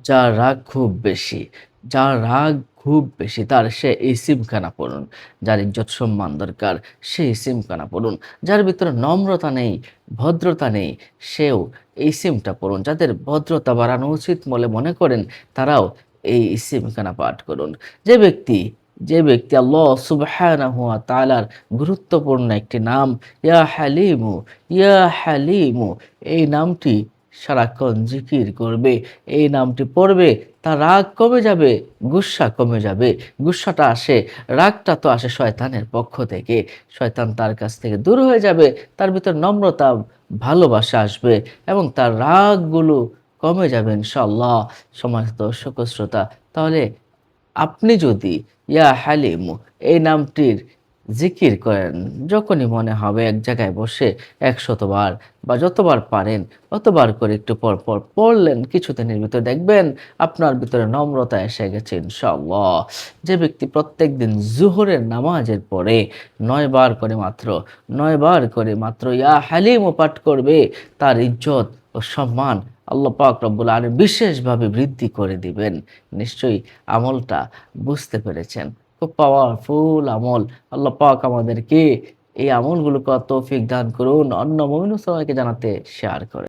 যার রাগ খুব বেশি, যার রাগ খুব বেশি তার সে ইসিমখানা পড়ুন। যার ইজ্জত সম্মান দরকার সে ইসিমখানা পড়ুন। যার ভিতরে নম্রতা নেই, ভদ্রতা নেই সেও এই ইসিমটা পড়ুন। যাদের ভদ্রতা বাড়ানো উচিত বলে মনে করেন তারাও এই ইসিমখানা পাঠ করুন। যে ব্যক্তি যে ব্যক্তি আল্লাহ সুবহানাহু ওয়া তাআলার গুরুত্বপূর্ণ একটি নাম ইয়া হালিমু, ইয়া হালিমু এই নামটি সারাক্ষণ জিকির করবে, এই নামটি পড়বে, তার রাগ কমে যাবে, গুস্সা কমে যাবে। গুস্সাটা আসে, রাগটা তো আসে শয়তানের পক্ষ থেকে। শয়তান তার কাছ থেকে দূর হয়ে যাবে, তার ভিতর নম্রতা, ভালোবাসা আসবে এবং তার রাগগুলো কমে যাবে ইনশাআল্লাহ। সম্মানিত দর্শক ও শ্রোতা, তাহলে আপনি যদি ইয়া হালিমু এই নামটির জিকির করেন, যখনই মনে হবে এক জায়গায় বসে ১০০ বার বা যতবার পারেন অতবার করে একটু পর, পর পড়লেন, কিছুদিনের ভিতরে দেখবেন আপনার ভিতরে নম্রতা এসে গেছে ইনশাআল্লাহ। যে ব্যক্তি প্রত্যেকদিন জুহরের নামাজের পরে ৯ বার করে মাত্র ৯ বার করে মাত্র ইয়া হালিমু পাঠ করবে, তার ইজ্জত ও সম্মান আল্লাহ পাক রব্বুল আলামিন বিশেষভাবে বৃদ্ধি করে দিবেন। নিশ্চয়ই আমলটা বুঝতে পেরেছেন। খুব পাওয়ারফুল আমল। আল্লাহ পাক আমাদেরকে এই আমলগুলো করার তৌফিক দান করুন। অন্য মুমিন মুসলমানকে জানাতে শেয়ার করে।